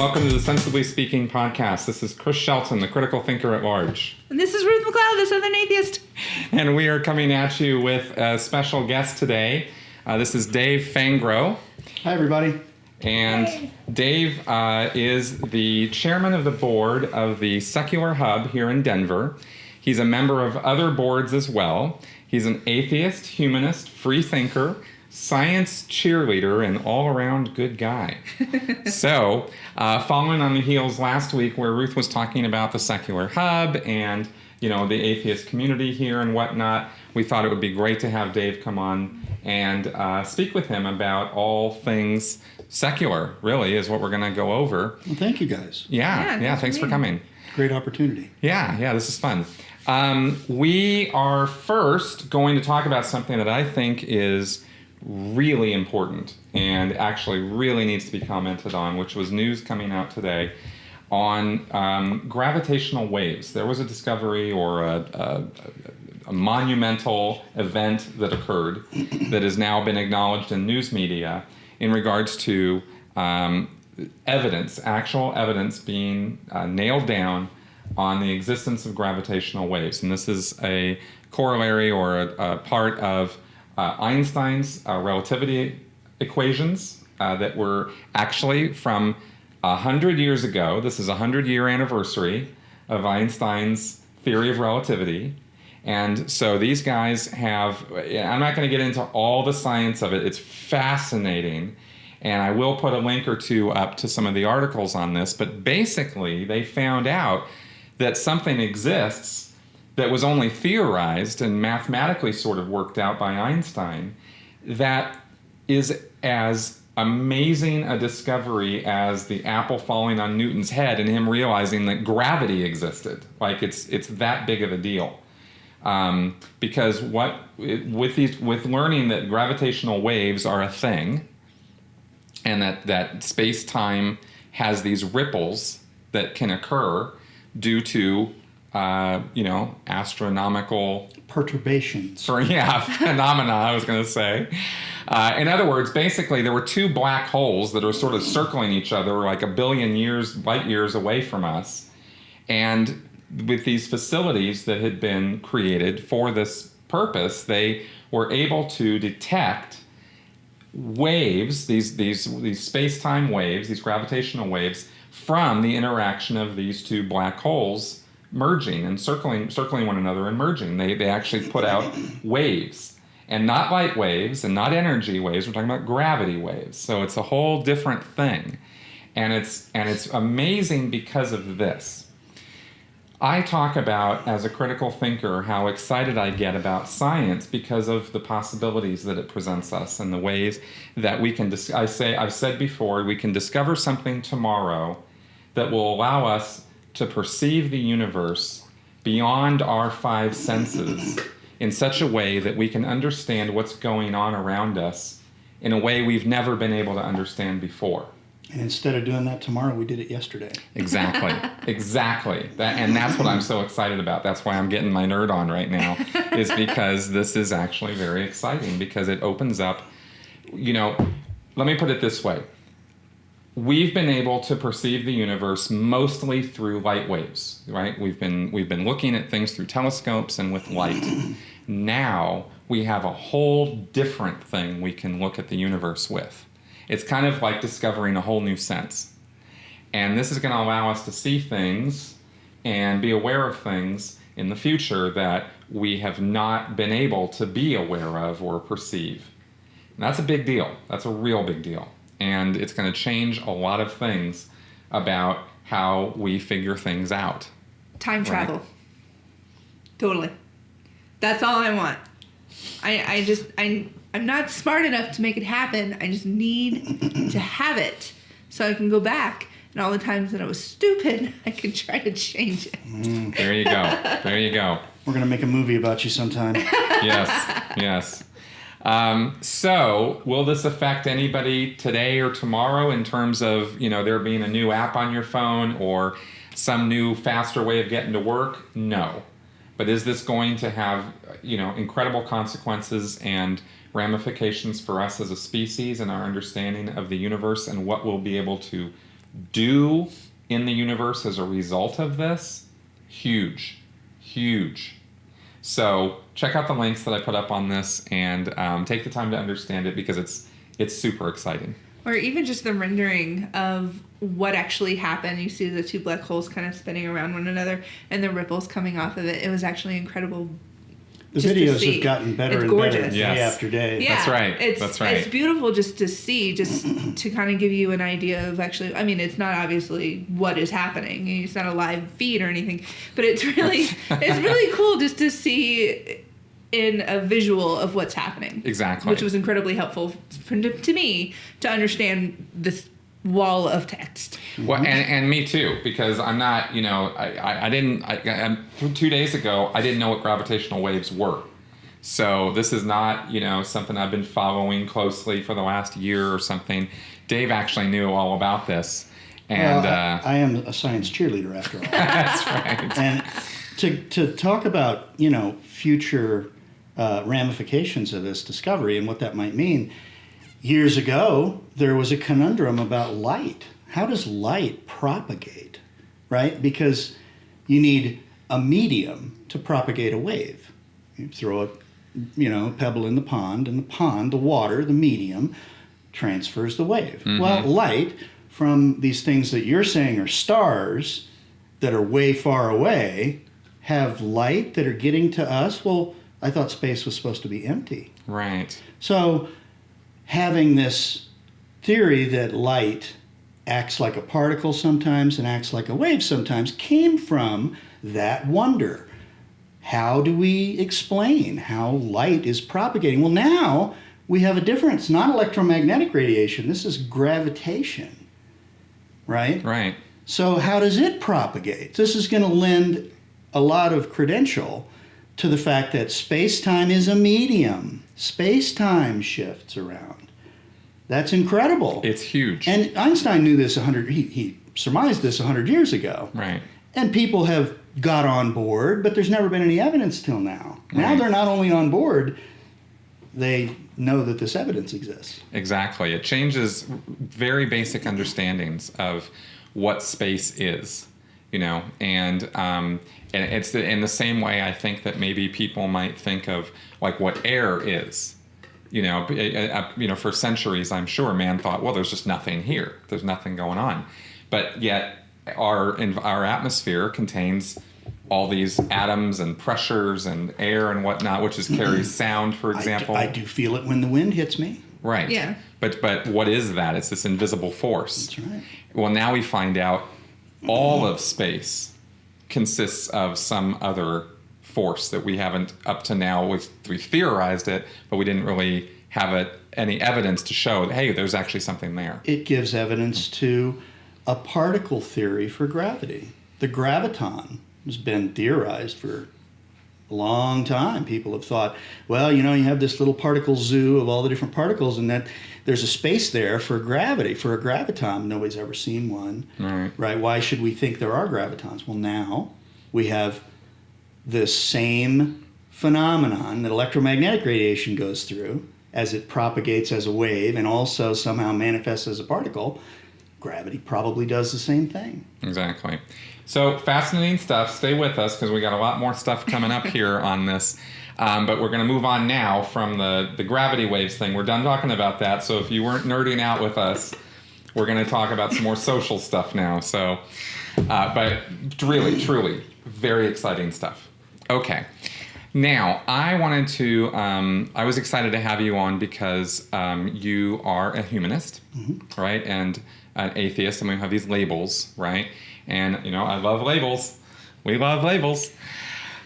welcome to the Sensibly Speaking podcast. This is Chris Shelton, the critical thinker at large. And this is Ruth McLeod, the Southern Atheist. And we are coming at you with a special guest today. This is Dave Fangrow. Hi, everybody. And Hey. Dave is the chairman of the board of the Secular Hub here in Denver. He's a member of other boards as well. He's an atheist, humanist, free thinker, science cheerleader, and all-around good guy. So, following on the heels last week where Ruth was talking about the Secular Hub and, you know, the atheist community here and whatnot, we thought it would be great to have Dave come on and speak with him about all things secular, really, is what we're going to go over. Well, thank you, guys. Yeah, thanks for coming. Great opportunity. Yeah, this is fun. We are first going to talk about something that I think is really important and actually really needs to be commented on, which was news coming out today on gravitational waves. There was a discovery or a monumental event that occurred that has now been acknowledged in news media in regards to evidence, actual evidence being nailed down on the existence of gravitational waves. And this is a corollary or a part of Einstein's relativity equations that were actually from 100 years ago. This is a 100-year anniversary of Einstein's theory of relativity. And so these guys have, I'm not going to get into all the science of it. It's fascinating. And I will put a link or two up to some of the articles on this. But basically, they found out that something exists that was only theorized and mathematically sort of worked out by Einstein that is as amazing a discovery as the apple falling on Newton's head and him realizing that gravity existed. Like it's that big of a deal. Because with learning that gravitational waves are a thing and that space-time has these ripples that can occur due to astronomical Perturbations. Phenomena, I was going to say. In other words, basically, there were two black holes that are sort of circling each other like a billion light years away from us. And with these facilities that had been created for this purpose, they were able to detect waves, these space-time waves, these gravitational waves, from the interaction of these two black holes merging and circling one another and merging. They actually put out waves, and not light waves and not energy waves. We're talking about gravity waves. So it's a whole different thing, and it's amazing because of this. I talk about, as a critical thinker, how excited I get about science because of the possibilities that it presents us and the ways that we can. I've said before, we can discover something tomorrow that will allow us to perceive the universe beyond our five senses in such a way that we can understand what's going on around us in a way we've never been able to understand before. And instead of doing that tomorrow, we did it yesterday. Exactly. And that's what I'm so excited about. That's why I'm getting my nerd on right now, is because this is actually very exciting because it opens up, let me put it this way. We've been able to perceive the universe mostly through light waves, right? We've been looking at things through telescopes and with light. Now we have a whole different thing we can look at the universe with. It's kind of like discovering a whole new sense. And this is going to allow us to see things and be aware of things in the future that we have not been able to be aware of or perceive. And that's a big deal. That's a real big deal. And it's going to change a lot of things about how we figure things out. Time travel. Totally. That's all I want. I'm not smart enough to make it happen. I just need to have it so I can go back. And all the times that I was stupid, I could try to change it. There you go. We're going to make a movie about you sometime. Yes. So will this affect anybody today or tomorrow in terms of, there being a new app on your phone or some new faster way of getting to work? No. But is this going to have, incredible consequences and ramifications for us as a species and our understanding of the universe and what we'll be able to do in the universe as a result of this, huge, huge. So check out the links that I put up on this and take the time to understand it, because it's super exciting. Or even just the rendering of what actually happened. You see the two black holes kind of spinning around one another and the ripples coming off of it. It was actually incredible. The just to videos see. have gotten better It's and gorgeous. better day Yes. after day. Yeah, That's right. That's right. It's beautiful just to see, just to kind of give you an idea of actually, I mean, it's not obviously what is happening. It's not a live feed or anything, but it's really cool just to see in a visual of what's happening. Exactly. Which was incredibly helpful to me to understand this wall of text. Well, and me too, because I'm not, I didn't, 2 days ago, I didn't know what gravitational waves were. So this is not, something I've been following closely for the last year or something. Dave actually knew all about this. And Well, I am a science cheerleader after all. that's right. And to talk about, future ramifications of this discovery and what that might mean, years ago, there was a conundrum about light. How does light propagate, right? Because you need a medium to propagate a wave. You throw a pebble in the pond, and the water, the medium, transfers the wave. Mm-hmm. Well, light from these things that you're saying are stars that are way far away have light that are getting to us. Well, I thought space was supposed to be empty. Right. So having this theory that light acts like a particle sometimes and acts like a wave sometimes came from that wonder. How do we explain how light is propagating? Well, now we have a difference. Not electromagnetic radiation. This is gravitation, right? Right. So how does it propagate? This is going to lend a lot of credential to the fact that space-time is a medium. Space-time shifts around. That's incredible. It's huge. And Einstein knew this he surmised this 100 years ago. Right. And people have got on board, but there's never been any evidence till now. Now Right. they're not only on board, they know that this evidence exists. Exactly. It changes very basic understandings of what space is, and it's in the same way I think that maybe people might think of like what air is. For centuries, I'm sure man thought, well, there's just nothing here. There's nothing going on. But yet our atmosphere contains all these atoms and pressures and air and whatnot, which carries sound, for example. I do feel it when the wind hits me. Right. Yeah. But what is that? It's this invisible force. That's right. Well, now we find out all of space consists of some other force that we haven't up to now. We theorized it, but we didn't really have any evidence to show that, hey, there's actually something there. It gives evidence to a particle theory for gravity. The graviton has been theorized for a long time. People have thought, well, you have this little particle zoo of all the different particles, and that there's a space there for gravity, for a graviton. Nobody's ever seen one. Right? Why should we think there are gravitons? Well, now we have this same phenomenon that electromagnetic radiation goes through as it propagates as a wave and also somehow manifests as a particle. Gravity probably does the same thing. Exactly. So fascinating stuff. Stay with us because we got a lot more stuff coming up here on this. But we're going to move on now from the gravity waves thing. We're done talking about that. So if you weren't nerding out with us, we're going to talk about some more social stuff now. So, but really, truly, very exciting stuff. Okay. Now, I wanted to, I was excited to have you on because you are a humanist, right? And an atheist, and we have these labels, right? And, I love labels. We love labels.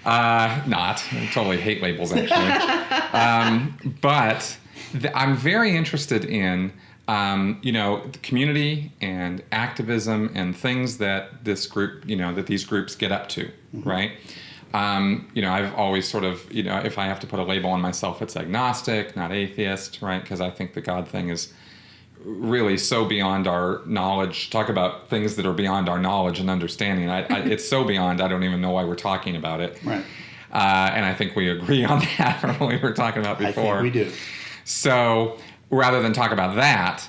Not. I totally hate labels, actually. But I'm very interested in, the community and activism and things that this group, that these groups get up to, right? I've always sort of, if I have to put a label on myself, it's agnostic, not atheist, right? Because I think the God thing is really so beyond our knowledge. Talk about things that are beyond our knowledge and understanding. It's so beyond, I don't even know why we're talking about it. Right. And I think we agree on that from what we were talking about before. I think we do. So rather than talk about that,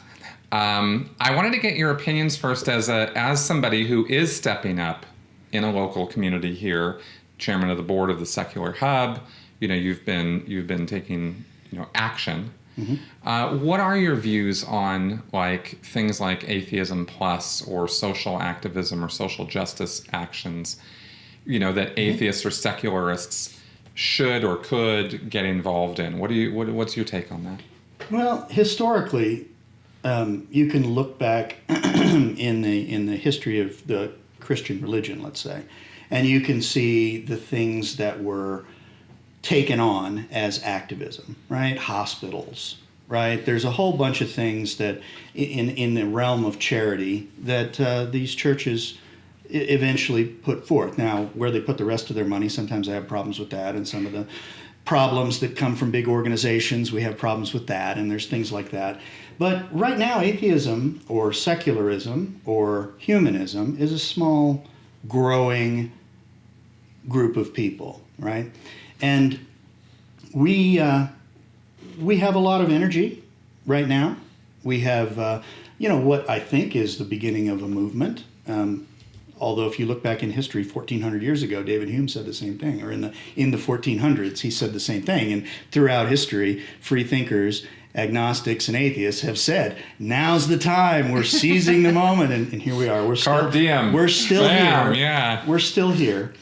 I wanted to get your opinions first as somebody who is stepping up in a local community here, chairman of the board of the Secular Hub. You've been taking action. Mm-hmm. What are your views on things like atheism plus or social activism or social justice actions? That atheists or secularists should or could get involved in. What's your take on that? Well, historically, you can look back in the history of the Christian religion, let's say, and you can see the things that were taken on as activism, right? Hospitals, right? There's a whole bunch of things that in the realm of charity that these churches eventually put forth. Now, where they put the rest of their money, sometimes I have problems with that, and some of the problems that come from big organizations, we have problems with that, and there's things like that. But right now, atheism or secularism or humanism is a small, growing group of people, right? And we have a lot of energy right now. We have, what I think is the beginning of a movement. Although if you look back in history, 1,400 years ago, David Hume said the same thing, or in the 1400s, he said the same thing. And throughout history, free thinkers, agnostics, and atheists have said, now's the time. We're seizing the moment, and here we are. We're still Carpe We're still Bam, here. Yeah. We're still here.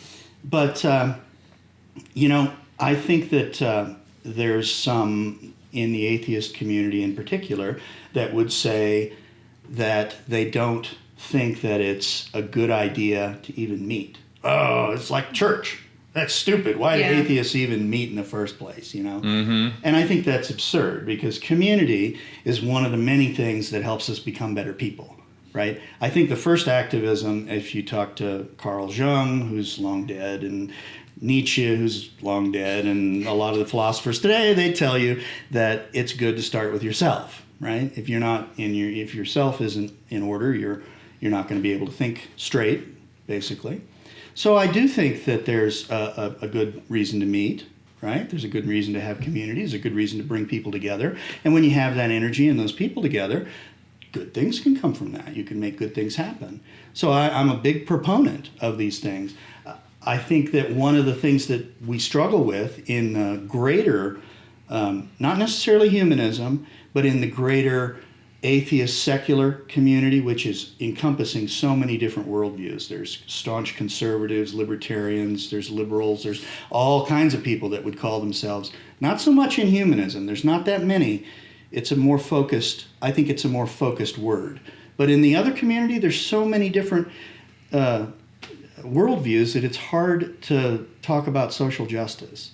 But I think that there's some in the atheist community in particular that would say that they don't think that it's a good idea to even meet. Oh, it's like church. That's stupid. Why do atheists even meet in the first place, Mm-hmm. And I think that's absurd because community is one of the many things that helps us become better people, right? I think the first activism, if you talk to Carl Jung, who's long dead, and Nietzsche, who's long dead, and a lot of the philosophers today, they tell you that it's good to start with yourself, right? If if yourself isn't in order, you're not going to be able to think straight, basically. So I do think that there's a good reason to meet, right? There's a good reason to have community. There's a good reason to bring people together. And when you have that energy and those people together, good things can come from that. You can make good things happen. So I'm a big proponent of these things. I think that one of the things that we struggle with in the greater, not necessarily humanism, but in the greater atheist secular community, which is encompassing so many different worldviews. There's staunch conservatives, libertarians, there's liberals, there's all kinds of people that would call themselves, not so much in humanism, there's not that many. I think it's a more focused word. But in the other community, there's so many different worldviews that it's hard to talk about social justice,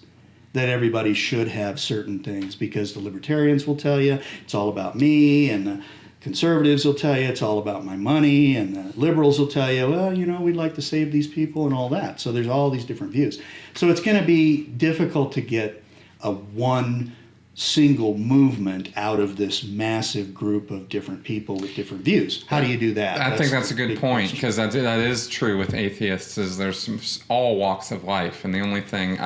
that everybody should have certain things, because the libertarians will tell you it's all about me, and the conservatives will tell you it's all about my money, and the liberals will tell you, well, we'd like to save these people and all that. So there's all these different views. So it's going to be difficult to get a one single movement out of this massive group of different people with different views. How do you do that? I think that's a good point, because that is true with atheists. Is there's all walks of life, and the only thing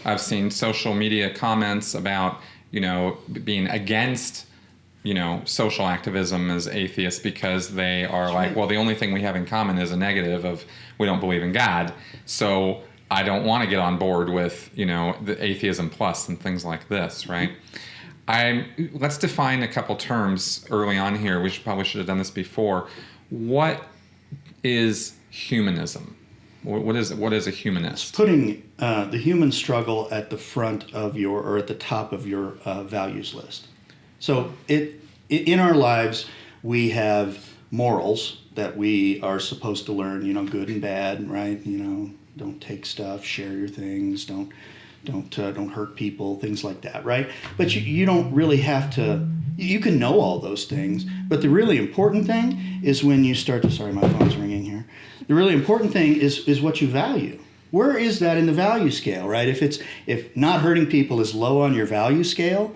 I've seen social media comments about being against social activism as atheists, because they are like, well, the only thing we have in common is a negative of we don't believe in God, so I don't want to get on board with, the atheism plus and things like this, right? Let's define a couple terms early on here. We probably should have done this before. What is humanism? What is a humanist? It's putting the human struggle at the front of or at the top of your values list. So in our lives, we have morals that we are supposed to learn, good and bad, right? Don't take stuff, share your things, don't hurt people, things like that, right? But you don't really have to. You can know all those things, but the really important thing is when you start to. Sorry, my phone's ringing here. The really important thing is what you value. Where is that in the value scale, right? If not hurting people is low on your value scale,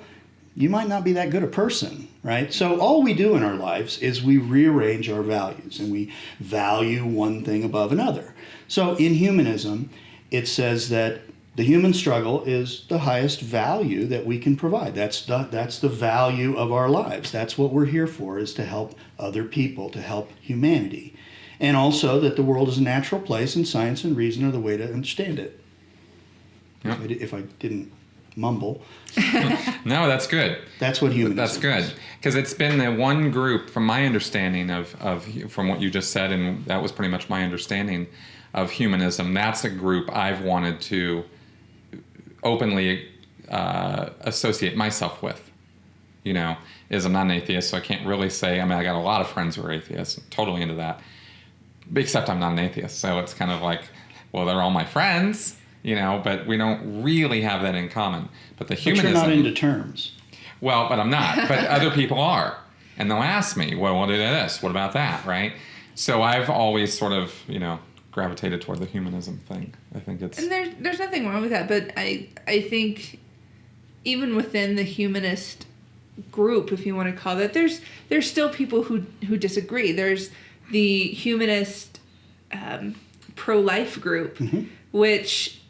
you might not be that good a person, right? So all we do in our lives is we rearrange our values, and we value one thing above another. So in humanism, it says that the human struggle is the highest value that we can provide. That's the value of our lives. That's what we're here for, is to help other people, to help humanity. And also that the world is a natural place and science and reason are the way to understand it. Yep. If I didn't mumble. No, that's good. That's what humanism That's good. Because it's been the one group, from my understanding from what you just said, and that was pretty much my understanding of humanism, that's a group I've wanted to openly associate myself with. You know, I'm not an atheist, so I can't really say, I got a lot of friends who are atheists, I'm totally into that. Except I'm not an atheist, so it's kind of like, well, they're all my friends, but we don't really have that in common. But the humanism... But you're not into terms. Well, but I'm not. But other people are. And they'll ask me, well, what is this? What about that, right? So I've always sort of, gravitated toward the humanism thing. I think it's... And there's nothing wrong with that, but I think even within the humanist group, if you want to call that, there's still people who disagree. There's the humanist pro-life group, which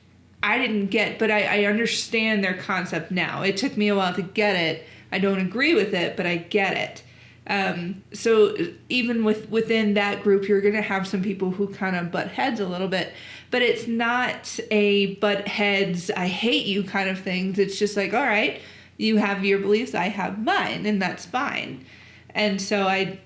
I didn't get, but I understand their concept now. It took me a while to get it. I don't agree with it, but I get it. So even within that group, you're going to have some people who kind of butt heads a little bit, but it's not a butt heads, I hate you kind of things. It's just like, all right, you have your beliefs, I have mine, and that's fine. And so I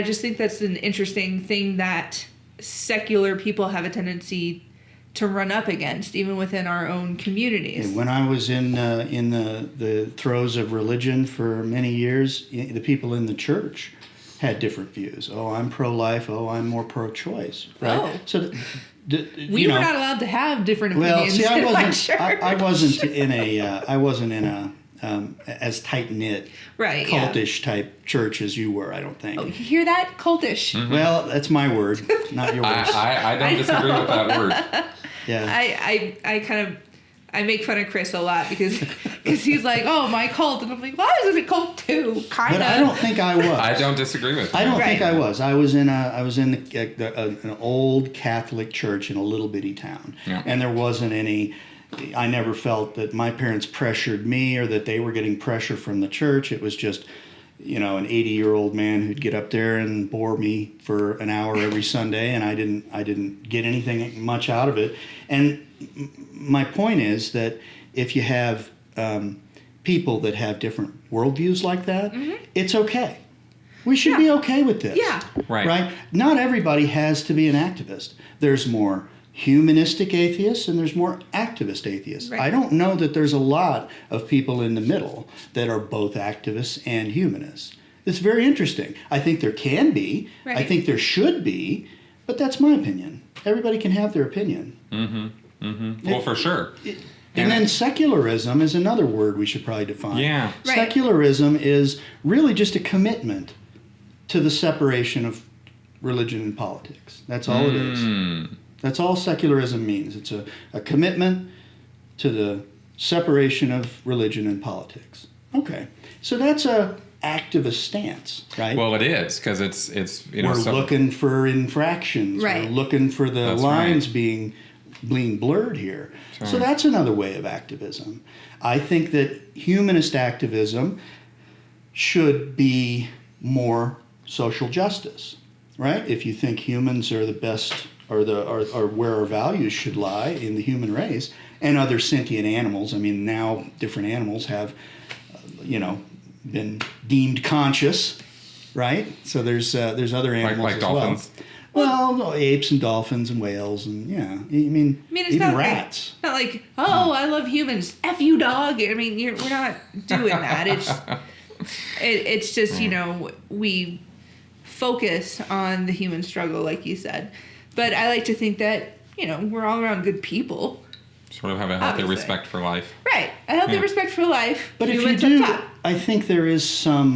just think that's an interesting thing that secular people have a tendency to run up against, even within our own communities. And when I was in the throes of religion for many years, the people in the church had different views. Oh, I'm pro-life. Oh, I'm more pro-choice. Right? Oh. So we were not allowed to have different opinions. Well, see, in my church. I wasn't in a as tight-knit, right, cultish type church as you were, I don't think. Oh, you hear that? Cultish. Mm-hmm. Well, that's my word, not yours. I don't disagree with that word. Yeah. I make fun of Chris a lot because he's like, oh, my cult. And I'm like, well, I was in a cult too, kind of. But I don't think I was. I don't disagree with you. I don't Right. think I was. I was in an old Catholic church in a little bitty town. Yeah. And there wasn't any... I never felt that my parents pressured me or that they were getting pressure from the church. It was just, an 80-year-old man who'd get up there and bore me for an hour every Sunday, and I didn't get anything much out of it. And my point is that if you have people that have different worldviews like that, it's okay. We should be okay with this. Yeah. Right. Not everybody has to be an activist. There's more humanistic atheists and there's more activist atheists. Right. I don't know that there's a lot of people in the middle that are both activists and humanists. It's very interesting. I think there can be. Right. I think there should be, but that's my opinion. Everybody can have their opinion. Well, for sure. And then secularism is another word we should probably define. Yeah. Right. Secularism is really just a commitment to the separation of religion and politics. That's all it is. That's all secularism means. It's a commitment to the separation of religion and politics. Okay. So that's a activist stance, right? Well, it is, because it's We're looking for infractions. Right. We're looking for the That's lines right. being blurred here. Sure. So that's another way of activism. I think that humanist activism should be more social justice, right? If you think humans are the best or where our values should lie in the human race and other sentient animals. I mean, now different animals have, been deemed conscious, right? So there's other animals like as dolphins. Well, apes and dolphins and whales and It's even not rats. Not like, oh, I love humans. F you, dog. I mean, we're not doing that. It's just we focus on the human struggle, like you said. But I like to think that we're all around good people. Sort of have a healthy Obviously. respect for life. Right, a healthy respect for life. But if you humans do, up top. I think there is some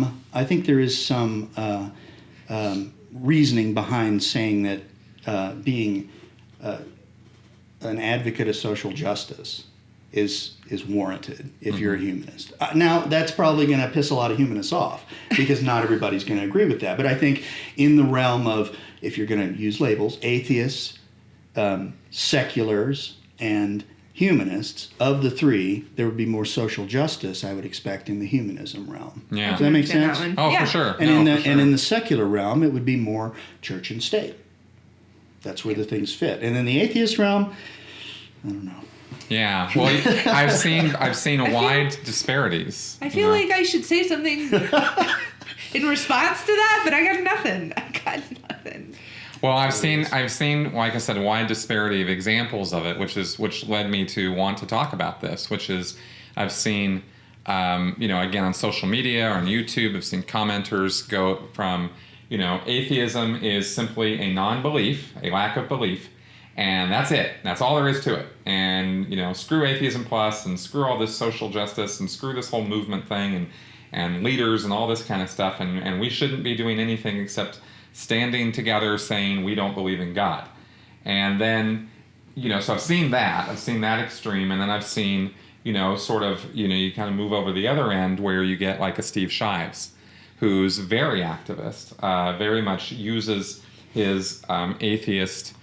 reasoning behind saying that being an advocate of social justice is warranted if you're a humanist. Now, that's probably going to piss a lot of humanists off because not everybody's going to agree with that. But I think in the realm of, if you're going to use labels, atheists, seculars, and humanists, of the three, there would be more social justice, I would expect, in the humanism realm. Yeah. Does that make Understand sense? that one. Oh, Yeah. for sure. And, No, in the, for sure. and in the secular realm, it would be more church and state. That's where the things fit. And in the atheist realm, I don't know. Yeah. Well, I've seen wide disparities. I feel like I should say something in response to that, but I got nothing. Well, I've seen, like I said, a wide disparity of examples of it, which led me to want to talk about this. Which is, I've seen, again on social media or on YouTube, I've seen commenters go from, atheism is simply a non-belief, a lack of belief, and that's it. That's all there is to it. And screw atheism plus, and screw all this social justice, and screw this whole movement thing, and leaders and all this kind of stuff. And we shouldn't be doing anything except standing together saying we don't believe in God. And then, so I've seen that extreme, and then I've seen, you kind of move over the other end where you get like a Steve Shives, who's very activist, very much uses his atheist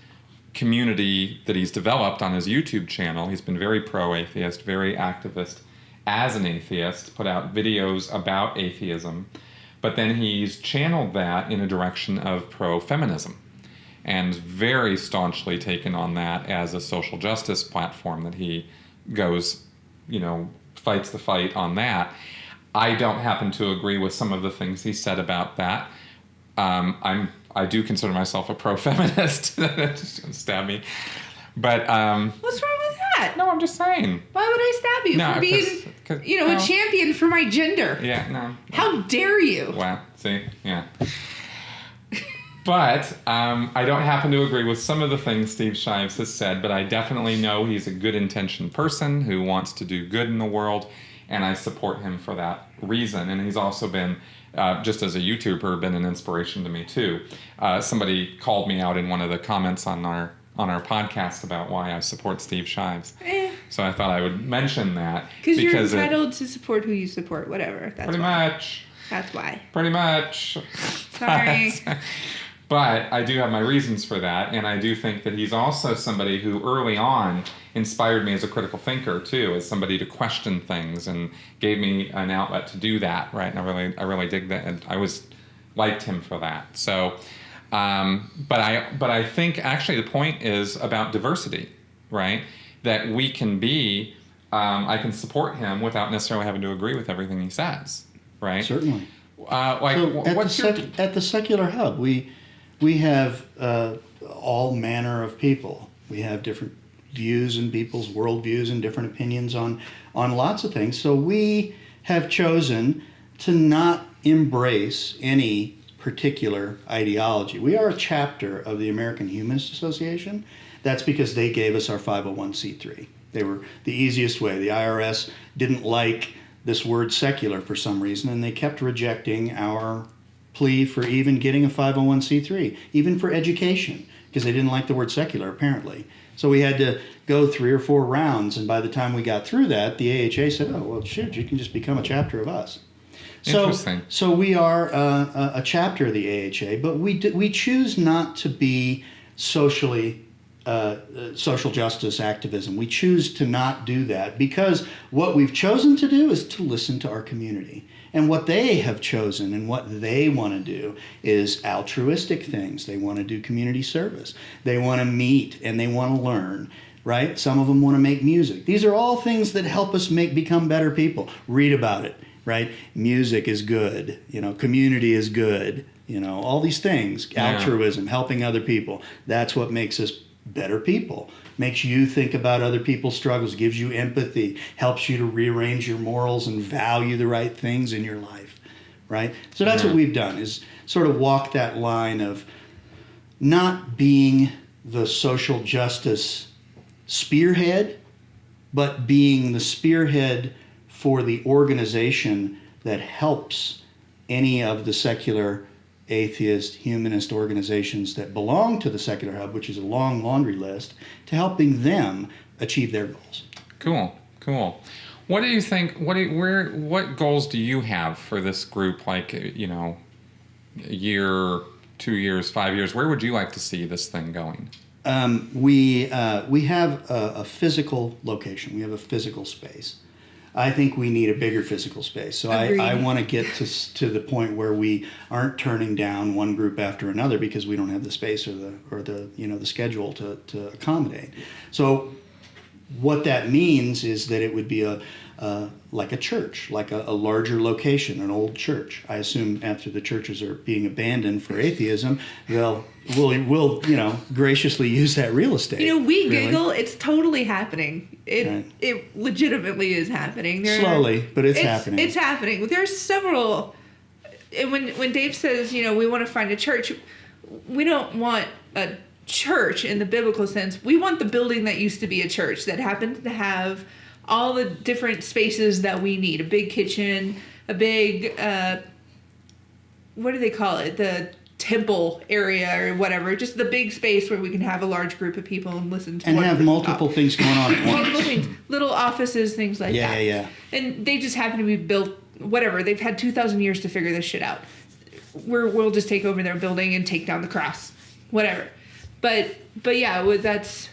community that he's developed on his YouTube channel. He's been very pro-atheist, very activist as an atheist, put out videos about atheism. But then he's channeled that in a direction of pro-feminism and very staunchly taken on that as a social justice platform that he goes, fights the fight on that. I don't happen to agree with some of the things he said about that. I do consider myself a pro-feminist. Just gonna stab me. But What's wrong with that? no, I'm just saying. Why would I stab you No, for being, 'cause- a champion for my gender? Yeah, no. How dare you? Wow. See? Yeah. But I don't happen to agree with some of the things Steve Shives has said, but I definitely know he's a good-intentioned person who wants to do good in the world, and I support him for that reason. And he's also been, just as a YouTuber, been an inspiration to me too. Somebody called me out in one of the comments on our podcast about why I support Steve Shives. So I thought I would mention that. Because you're entitled to support who you support, whatever. That's pretty why. much. That's why. Pretty much. Sorry. But I do have my reasons for that, and I do think that he's also somebody who early on inspired me as a critical thinker too, as somebody to question things, and gave me an outlet to do that, right? And I really dig that, and I always liked him for that. So, but I think actually the point is about diversity, right? That we can be, I can support him without necessarily having to agree with everything he says, right? Certainly. So at the Secular Hub, we have all manner of people. We have different views and people's worldviews and different opinions on lots of things. So we have chosen to not embrace any particular ideology. We are a chapter of the American Humanist Association. That's because they gave us our 501c3. They were the easiest way. The IRS didn't like this word secular for some reason, and they kept rejecting our plea for even getting a 501c3, even for education, because they didn't like the word secular, apparently. So we had to go 3 or 4 rounds, and by the time we got through that, the AHA said, oh, well, shoot, you can just become a chapter of us. Interesting. So we are a chapter of the AHA, but we choose not to be social justice activism. We choose to not do that because what we've chosen to do is to listen to our community. And what they have chosen and what they want to do is altruistic things. They want to do community service. They want to meet and they want to learn, right? Some of them want to make music. These are all things that help us become better people. Read about it, right? Music is good. Community is good. All these things. Altruism, helping other people. That's what makes us better people. Makes you think about other people's struggles, gives you empathy, helps you to rearrange your morals and value the right things in your life, right? So that's what we've done, is sort of walk that line of not being the social justice spearhead, but being the spearhead for the organization that helps any of the secular, atheist, humanist organizations that belong to the Secular Hub, which is a long laundry list, to helping them achieve their goals. Cool. What do you think? What goals do you have for this group? Like, a year, 2 years, 5 years. Where would you like to see this thing going? we have a physical location. We have a physical space. I think we need a bigger physical space. So I want to get to the point where we aren't turning down one group after another because we don't have the space or the schedule to accommodate. So what that means is that it would be like a church, like a larger location, an old church. I assume after the churches are being abandoned for atheism, we'll graciously use that real estate. We giggle. It's totally happening. It legitimately is happening. Slowly, but it's happening. It's happening. There's several. And when Dave says, we want to find a church, we don't want a church in the biblical sense. We want the building that used to be a church that happens to have all the different spaces that we need. A big kitchen, a big, what do they call it? The temple area or whatever. Just the big space where we can have a large group of people and listen to and have multiple things going on at once. Multiple things. Little offices, things like that. Yeah. And they just happen to be built, whatever. They've had 2,000 years to figure this shit out. We'll just take over their building and take down the cross. Whatever. But yeah, that's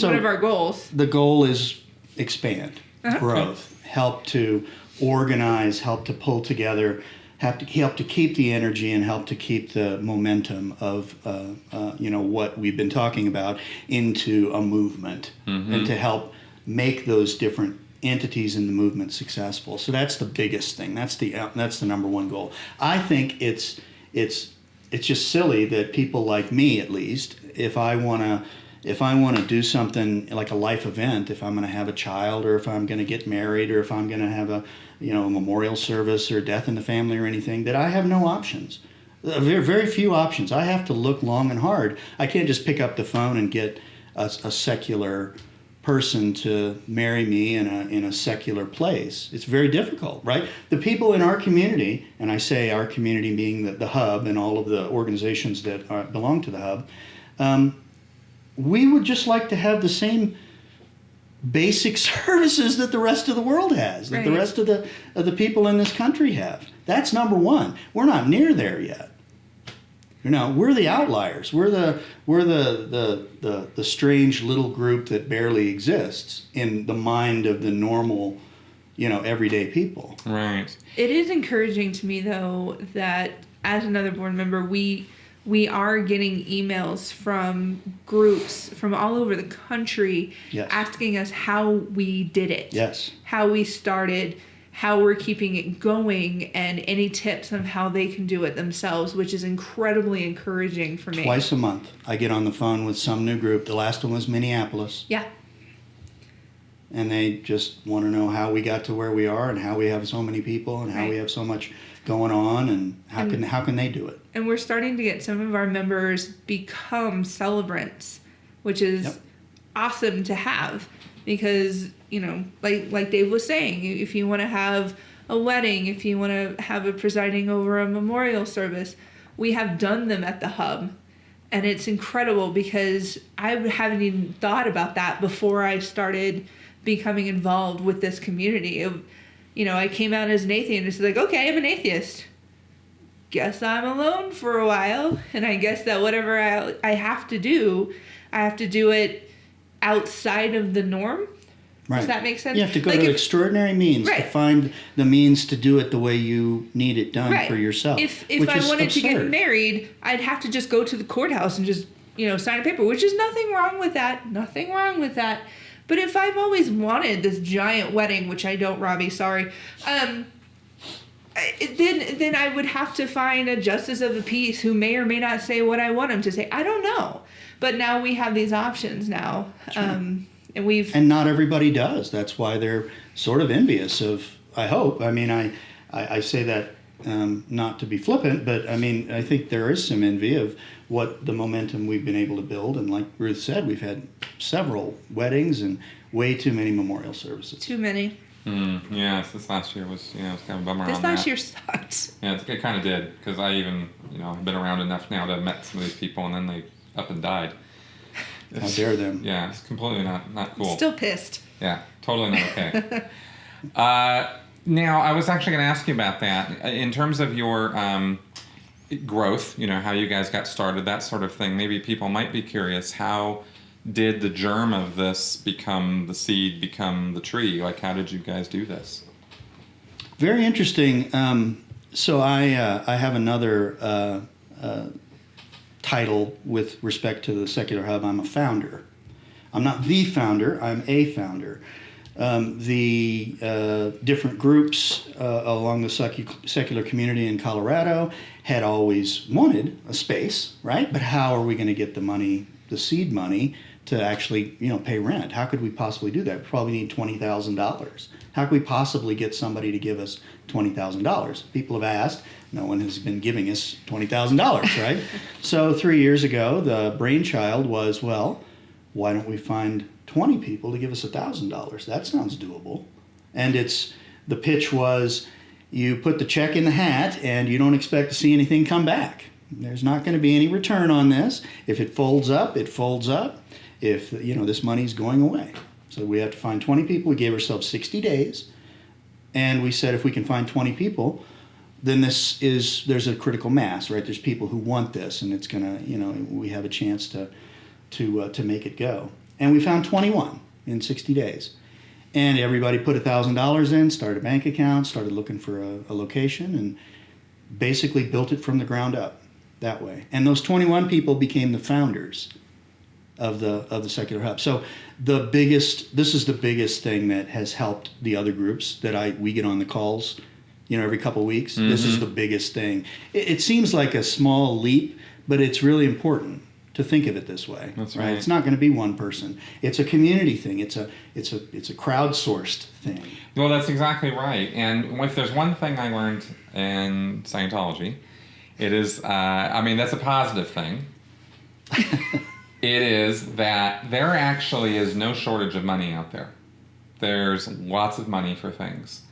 one of our goals. The goal is expand, growth, help to organize, help to pull together, help to keep the energy and help to keep the momentum of what we've been talking about into a movement, and to help make those different entities in the movement successful. So that's the biggest thing. That's the number one goal. I think it's just silly that people like me, at least, if I want to do something like a life event, if I'm going to have a child or if I'm going to get married or if I'm going to have a memorial service or death in the family or anything, that I have no options. Very, very few options. I have to look long and hard. I can't just pick up the phone and get a secular person to marry me in a secular place. It's very difficult, right? The people in our community, and I say our community being the hub and all of the organizations that belong to the hub, we would just like to have the same basic services that the rest of the world has, that the rest of the people in this country have. That's number one. We're not near there yet. We're the outliers. We're the strange little group that barely exists in the mind of the normal, everyday people. Right. It is encouraging to me, though, that as another board member, we are getting emails from groups from all over the country asking us how we did it. Yes. How we started, how we're keeping it going, and any tips on how they can do it themselves, which is incredibly encouraging for me. Twice a month, I get on the phone with some new group. The last one was Minneapolis. Yeah. And they just want to know how we got to where we are and how we have so many people and how we have so much going on and how can they do it. And we're starting to get some of our members become celebrants, which is awesome to have because, like Dave was saying, if you want to have a wedding, if you want to have a presiding over a memorial service, we have done them at the hub. And it's incredible because I haven't even thought about that before I started becoming involved with this community. I came out as an atheist and it's like, okay, I'm an atheist. Guess I'm alone for a while. And I guess that whatever I have to do, I have to do it outside of the norm. Right. Does that make sense? You have to go to extraordinary means to find the means to do it the way you need it done for yourself. If I wanted to get married, I'd have to just go to the courthouse and just, sign a paper, which is nothing wrong with that. Nothing wrong with that. But if I've always wanted this giant wedding, which I don't, Robbie, sorry, then I would have to find a justice of the peace who may or may not say what I want him to say. I don't know. But now we have these options now. And not everybody does. That's why they're sort of envious of, I hope. I mean, I say that not to be flippant, but I mean, I think there is some envy of what the momentum we've been able to build. And like Ruth said, we've had several weddings and way too many memorial services. Too many. Yes, this last year was, it was kind of a bummer on that. This last year sucked. Yeah, it kind of did, because I even, I've been around enough now to have met some of these people, and then they up and died. How dare them? Yeah, it's completely not cool. Still pissed. Yeah, totally not okay. Now, I was actually going to ask you about that. In terms of your growth, how you guys got started, that sort of thing. Maybe people might be curious, how did the germ of this become the seed, become the tree? Like, how did you guys do this? Very interesting. So I have another title with respect to the Secular Hub. I'm a founder. I'm not the founder, I'm a founder. The different groups along the secular community in Colorado had always wanted a space, right? But how are we going to get the money, the seed money, to actually, pay rent? How could we possibly do that? We probably need $20,000. How could we possibly get somebody to give us $20,000? People have asked. No one has been giving us $20,000, right? So 3 years ago, the brainchild was, well, why don't we find 20 people to give us $1,000? That sounds doable. And the pitch was, you put the check in the hat and you don't expect to see anything come back. There's not going to be any return on this. If it folds up, it folds up. If, this money's going away. So we have to find 20 people. We gave ourselves 60 days. And we said, if we can find 20 people, then there's a critical mass, right? There's people who want this, and it's going to, we have a chance to make it go. And we found 21 in 60 days. And everybody put $1,000 in, started a bank account, started looking for a location, and basically built it from the ground up that way. And those 21 people became the founders of the Secular Hub. So this is the biggest thing that has helped the other groups that we get on the calls, every couple of weeks. Mm-hmm. This is the biggest thing. It seems like a small leap, but it's really important to think of it this way. That's right. It's not going to be one person. It's a community thing. It's a crowdsourced thing. Well, that's exactly right. And if there's one thing I learned in Scientology, it is, that's a positive thing. It is that there actually is no shortage of money out there. There's lots of money for things.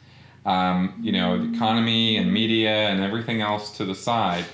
The economy and media and everything else to the side,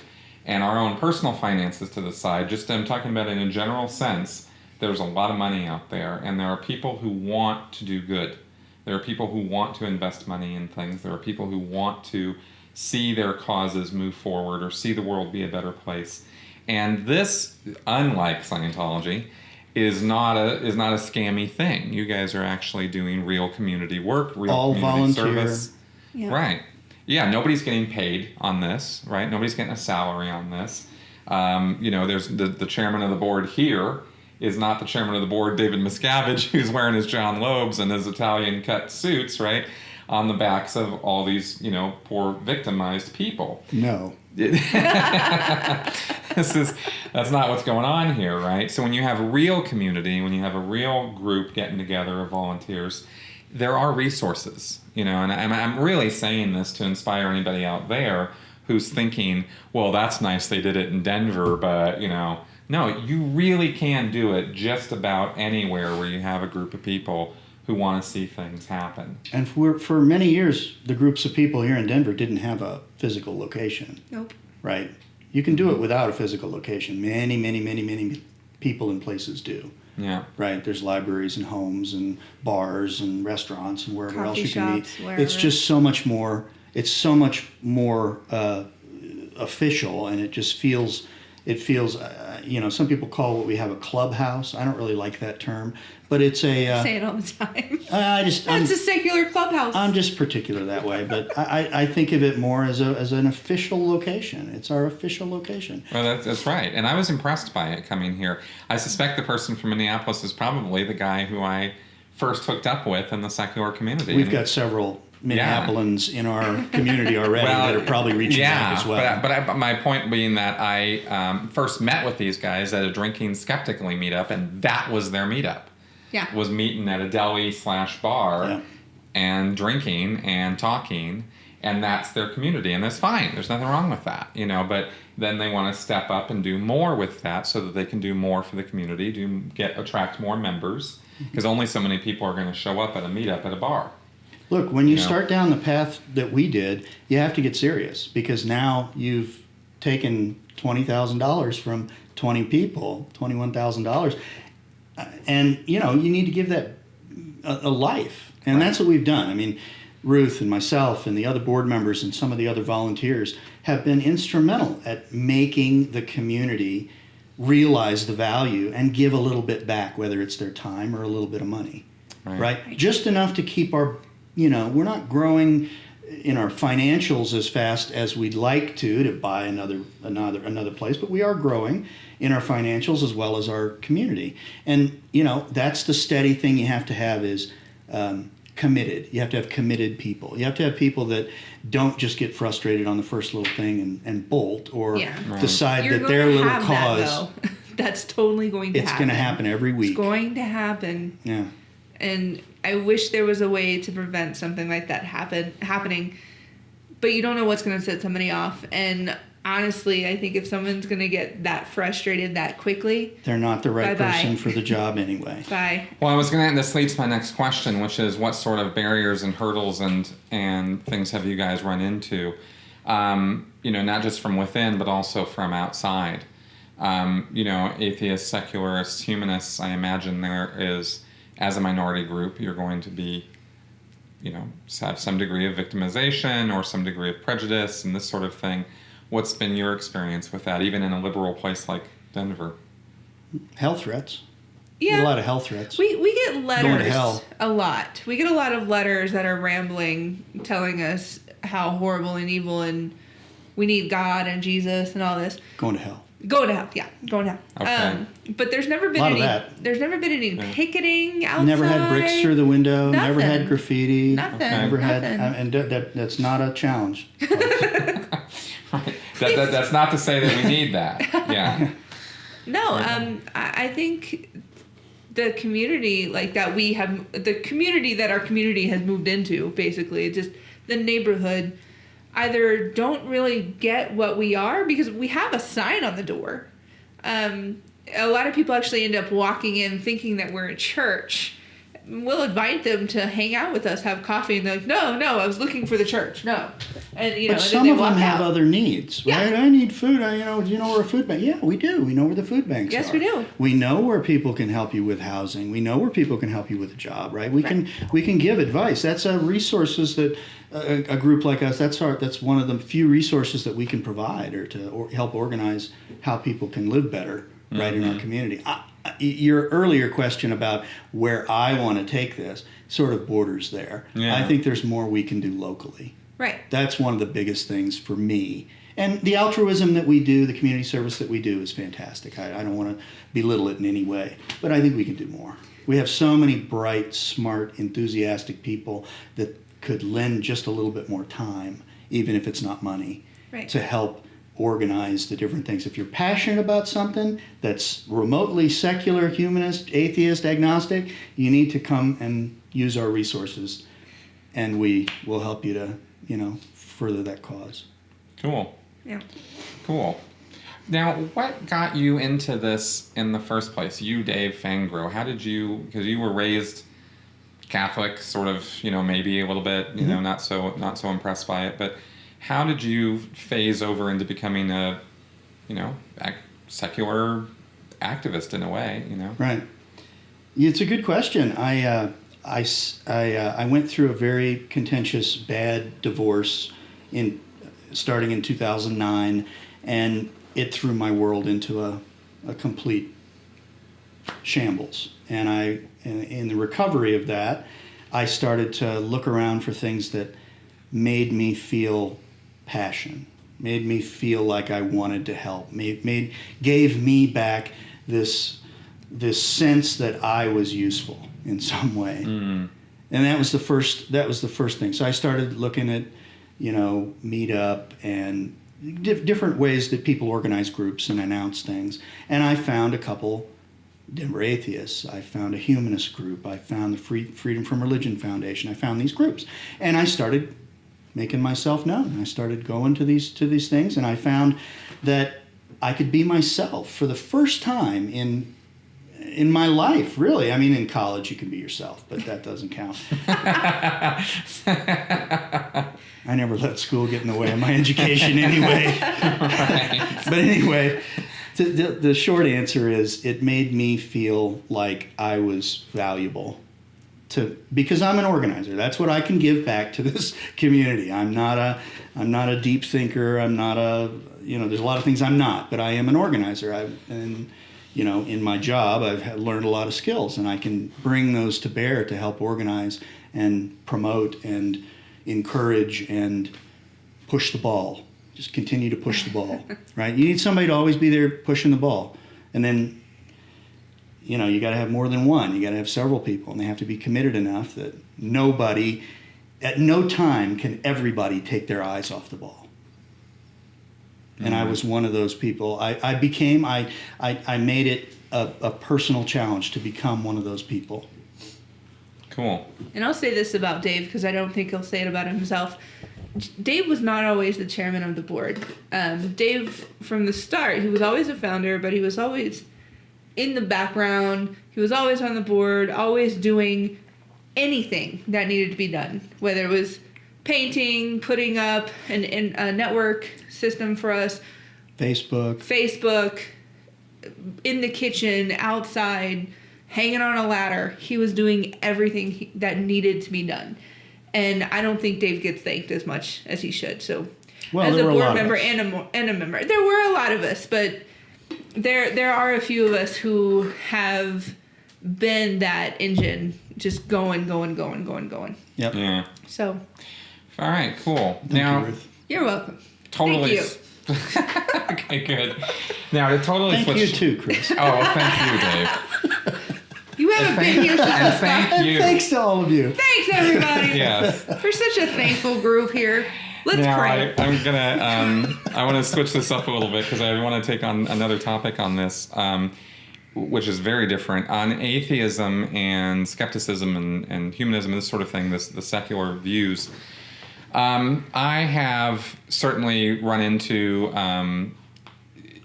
and our own personal finances to the side. Just I'm talking about in a general sense, there's a lot of money out there, and there are people who want to do good. There are people who want to invest money in things. There are people who want to see their causes move forward or see the world be a better place. And this, unlike Scientology, is not a scammy thing. You guys are actually doing real community work, real all community volunteer service. Yeah. Right. Yeah, nobody's getting paid on this, right? Nobody's getting a salary on this. There's the chairman of the board here is not the chairman of the board, David Miscavige, who's wearing his John Lobes and his Italian cut suits, right? On the backs of all these, poor victimized people. No. That's not what's going on here, right? So when you have a real community, when you have a real group getting together of volunteers, there are resources, and I'm really saying this to inspire anybody out there who's thinking, well, that's nice, they did it in Denver, but, no, you really can do it just about anywhere where you have a group of people who want to see things happen. And for many years, the groups of people here in Denver didn't have a physical location. Nope. Right? You can do it without a physical location. Many, many, many, many people and places do. Yeah. Right? There's libraries and homes and bars and restaurants and wherever else Coffee you can shops, meet. wherever. It's just so much more. It's so much more official, and it just feels. It feels. Some people call what we have a clubhouse. I don't really like that term, but it's a. I say it all the time. It's a secular clubhouse. I'm just particular that way, but I think of it more as an official location. It's our official location. Well, that's right. And I was impressed by it coming here. I suspect the person from Minneapolis is probably the guy who I first hooked up with in the secular community. We've got several Minneapolitans in our community already that are probably reaching out as well. But my point being that I first met with these guys at a Drinking Skeptically meetup, and that was their meetup. Yeah. Was meeting at a deli/bar and drinking and talking, and that's their community, and that's fine. There's nothing wrong with that, but then they want to step up and do more with that so that they can do more for the community, attract more members, because only so many people are going to show up at a meetup at a bar. Look, when you start down the path that we did, you have to get serious, because now you've taken $20,000 from 20 people, $21,000, and you need to give that a life, and that's what we've done. I mean, Ruth and myself and the other board members and some of the other volunteers have been instrumental at making the community realize the value and give a little bit back, whether it's their time or a little bit of money, right? Just enough to keep our, we're not growing in our financials as fast as we'd like to buy another place, but we are growing in our financials as well as our community. And, that's the steady thing you have to have is committed. You have to have committed people. You have to have people that don't just get frustrated on the first little thing and bolt or decide You're that their little have cause. That's totally going to happen. It's going to happen every week. It's going to happen. Yeah. And I wish there was a way to prevent something like that happening. But you don't know what's going to set somebody off. And honestly, I think if someone's going to get that frustrated that quickly, they're not the right bye-bye. person for the job anyway. Bye. Well, this leads to my next question, which is what sort of barriers and hurdles and things have you guys run into? Not just from within, but also from outside. Atheists, secularists, humanists, I imagine there is, as a minority group, you're going to be, have some degree of victimization or some degree of prejudice and this sort of thing. What's been your experience with that, even in a liberal place like Denver? Health threats. Yeah. We get a lot of health threats. We get letters Going to hell. a lot. We get a lot of letters that are rambling, telling us how horrible and evil and we need God and Jesus and all this. Going to hell. Going to hell, yeah, going to hell. Okay. But there's never been There's never been any picketing outside. Never had bricks through the window. Nothing. Never had graffiti. Nothing. Never had, Nothing. and that's not a challenge. Right. That's not to say that we need that. Yeah. No, I think the community the community that our community has moved into, basically, just the neighborhood, either don't really get what we are because we have a sign on the door. A lot of people actually end up walking in thinking that we're a church. We'll invite them to hang out with us, have coffee, and they're like, no, I was looking for the church. No. And, But and some then of they walk them have out. other needs, right? Yeah. I need food. Do you know where a food bank? Yeah, we do. We know where the food banks are. Yes, we do. We know where people can help you with housing. We know where people can help you with a job, right? We can give advice. That's resources that a group like us. That's one of the few resources that we can provide or help organize how people can live better, right, in our community. Your earlier question about where I want to take this sort of borders there. Yeah. I think there's more we can do locally. Right. That's one of the biggest things for me. And the altruism that we do, the community service that we do is fantastic. I don't want to belittle it in any way, but I think we can do more. We have so many bright, smart, enthusiastic people that could lend just a little bit more time, even if it's not money, to help organize the different things. If you're passionate about something that's remotely secular, humanist, atheist, agnostic, you need to come and use our resources, and we will help you to, further that cause. Cool. Yeah. Cool. Now, what got you into this in the first place? You, Dave Fangrow. How did you, because you were raised Catholic, sort of, maybe a little bit, not so impressed by it, but how did you phase over into becoming a, secular activist in a way, Right. It's a good question. I went through a very contentious, bad divorce starting in 2009, and it threw my world into a complete shambles. And in the recovery of that, I started to look around for things that made me feel passion, made me feel like I wanted to help, gave me back this sense that I was useful in some way. Mm-hmm. And that was the first thing. So I started looking at, Meetup and different ways that people organize groups and announce things. And I found a couple Denver Atheists. I found a humanist group. I found the Freedom from Religion Foundation. I found these groups. And I started making myself known. I started going to these things, and I found that I could be myself for the first time in my life, really. I mean, in college you can be yourself, but that doesn't count. I never let school get in the way of my education anyway. Right. But anyway, the short answer is it made me feel like I was valuable because I'm an organizer. That's what I can give back to this community. I'm not a deep thinker. I'm not there's a lot of things I'm not, but I am an organizer. In my job, I've learned a lot of skills, and I can bring those to bear to help organize and promote and encourage and push the ball. Just continue to push the ball, right? You need somebody to always be there pushing the ball. And then, you got to have more than one. You got to have several people, and they have to be committed enough that nobody, at no time can everybody take their eyes off the ball. And I was one of those people. I made it a personal challenge to become one of those people. Cool. And I'll say this about Dave, because I don't think he'll say it about himself. Dave was not always the chairman of the board. Dave, from the start, he was always a founder, but he was always in the background. He was always on the board, always doing anything that needed to be done, whether it was painting, putting up a network system for us, Facebook, in the kitchen, outside, hanging on a ladder. He was doing everything that needed to be done. And I don't think Dave gets thanked as much as he should. So, as a board member and a member, there were a lot of us, but there are a few of us who have been that engine, just going. Yep. Yeah. So. All right. Cool. Thank you, Ruth. You're welcome. Totally. Thank you. Okay. Good. Now to totally Thank switch. you too, Chris. Oh, thank you, Dave. You haven't been here since And the thank start. you. Thanks to all of you. Thanks, everybody. Yes. For such a thankful group here. Let's Now pray. I'm gonna I want to switch this up a little bit because I want to take on another topic on this, which is very different, on atheism and skepticism and humanism and this sort of thing. The secular views. I have certainly run into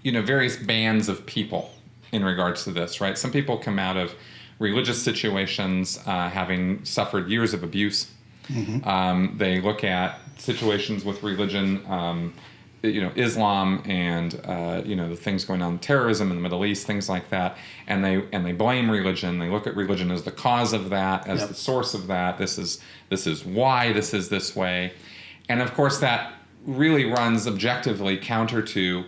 various bands of people in regards to this. Right, some people come out of religious situations having suffered years of abuse. Mm-hmm. They look at situations with religion, Islam and the things going on, terrorism in the Middle East, things like that, and they blame religion. They look at religion as the cause of that, as the source of that. This is why this is this way, and of course that really runs objectively counter to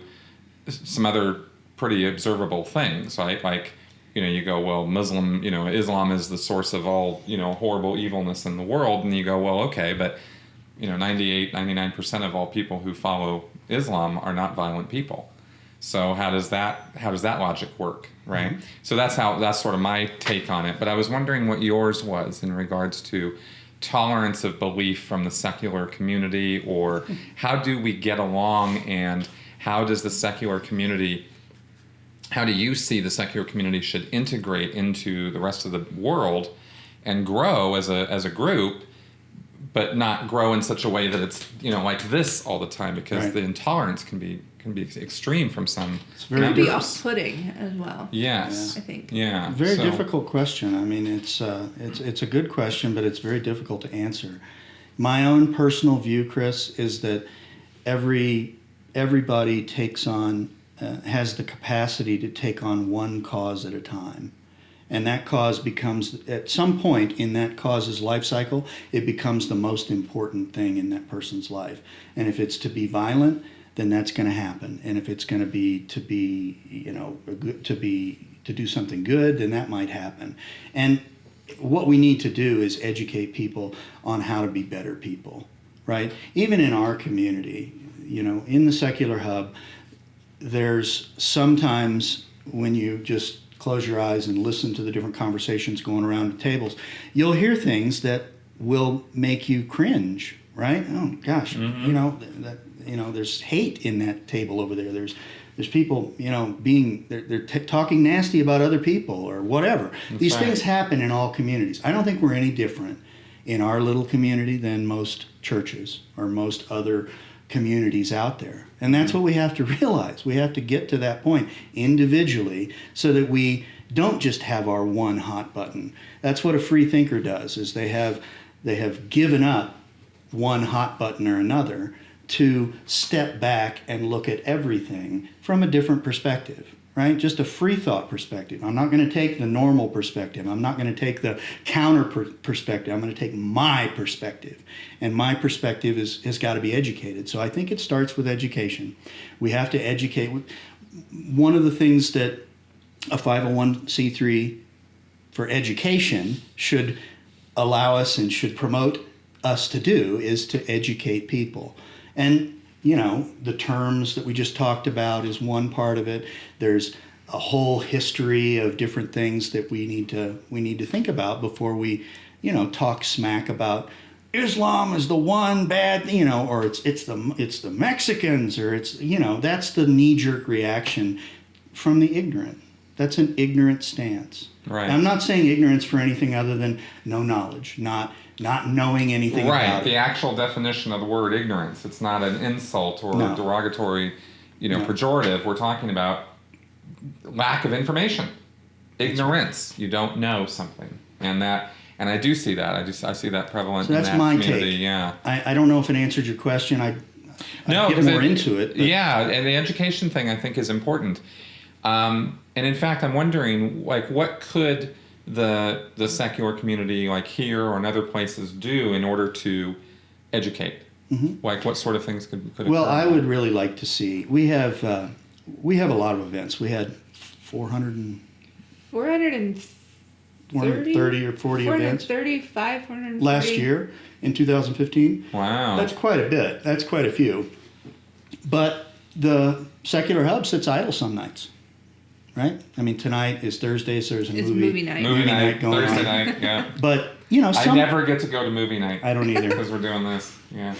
some other pretty observable things, right? Like, you go, well, Islam is the source of all, horrible evilness in the world. And you go, well, okay, but, 98, 99% of all people who follow Islam are not violent people. So how does that logic work, right? Mm-hmm. So that's sort of my take on it. But I was wondering what yours was in regards to tolerance of belief from the secular community, or how do we get along, and how do you see the secular community should integrate into the rest of the world and grow as a group, but not grow in such a way that it's like this all the time, because the intolerance can be extreme from some. It's very It can be off-putting as well. Yes, I think. Yeah, Very difficult question. I mean, it's a good question, but it's very difficult to answer. My own personal view, Chris, is that everybody takes on. Has the capacity to take on one cause at a time. And that cause becomes, at some point in that cause's life cycle, it becomes the most important thing in that person's life. And if it's to be violent, then that's going to happen. And if it's going to be to do something good, then that might happen. And what we need to do is educate people on how to be better people, right? Even in our community, in the Secular Hub, there's sometimes when you just close your eyes and listen to the different conversations going around the tables, you'll hear things that will make you cringe, right? Oh gosh, mm-hmm. There's hate in that table over there. There's people, they're talking nasty about other people or whatever. These things happen in all communities. I don't think we're any different in our little community than most churches or most other communities out there. And that's what we have to realize. We have to get to that point individually so that we don't just have our one hot button. That's what a free thinker does, is they have given up one hot button or another to step back and look at everything from a different perspective, right? Just a free thought perspective. I'm not going to take the normal perspective. I'm not going to take the counter perspective. I'm going to take my perspective. And my perspective has got to be educated. So I think it starts with education. We have to educate. One of the things that a 501c3 for education should allow us and should promote us to do is to educate people. And the terms that we just talked about is one part of it. There's a whole history of different things that we need to think about before we, talk smack about Islam is the one bad, or it's the Mexicans, or that's the knee-jerk reaction from the ignorant. That's an ignorant stance. Right. And I'm not saying ignorance for anything other than no knowledge, not knowing anything about it. Right, the actual definition of the word ignorance. It's not an insult or a derogatory, pejorative. We're talking about lack of information. Ignorance. You don't know something. And I do see that. I see that prevalent so in that's that my community. take. Yeah. I don't know if it answered your question. I'd get more into it. But. Yeah, and the education thing I think is important. And in fact, I'm wondering, what could the secular community, like here or in other places, do in order to educate? Mm-hmm. What sort of things could occur? Well, I would really like to see. We have a lot of events. We had 430 or 40 events. 430 last year in 2015. Wow, that's quite a bit. That's quite a few. But the Secular Hub sits idle some nights. Right? I mean, tonight is Thursday, so there's a movie night. Movie night going Thursday on. night, yeah. But, I never get to go to movie night. I don't either. Because we're doing this. Yeah.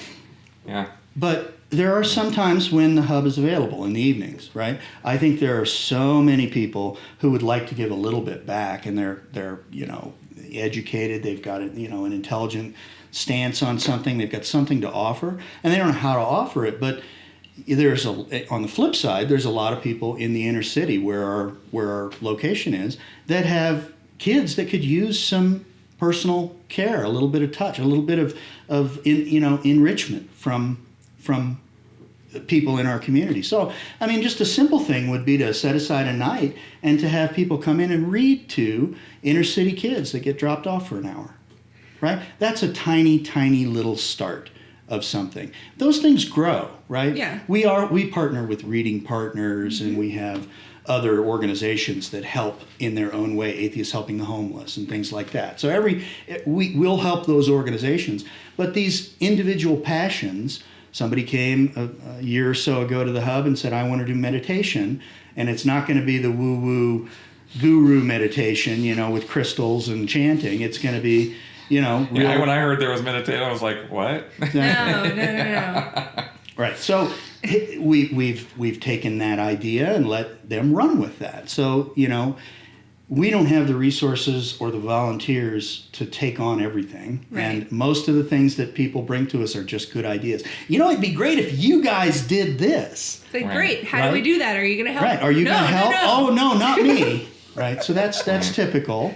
Yeah. But there are some times when the Hub is available in the evenings, right? I think there are so many people who would like to give a little bit back, and they're educated, they've got an intelligent stance on something, they've got something to offer, and they don't know how to offer it, but on the flip side, there's a lot of people in the inner city where our location is that have kids that could use some personal care, a little bit of touch, a little bit of enrichment from people in our community. So, I mean, just a simple thing would be to set aside a night and to have people come in and read to inner city kids that get dropped off for an hour, right? That's a tiny, tiny little start of something. Those things grow, right? Yeah. We partner with Reading Partners, and we have other organizations that help in their own way, Atheists Helping the Homeless and things like that. So we will help those organizations, but these individual passions. Somebody came a year or so ago to the Hub and said, I want to do meditation, and it's not going to be the woo-woo guru meditation, with crystals and chanting. It's going to be real. Yeah, when I heard there was meditation, I was like, what? No. Right. So we've taken that idea and let them run with that. So, we don't have the resources or the volunteers to take on everything. Right. And most of the things that people bring to us are just good ideas. It'd be great if you guys did this. It's like, Right. Great. How do we do that? Are you going to help? Right. Are you going to help? No. Oh, no, not me. Right. So that's typical.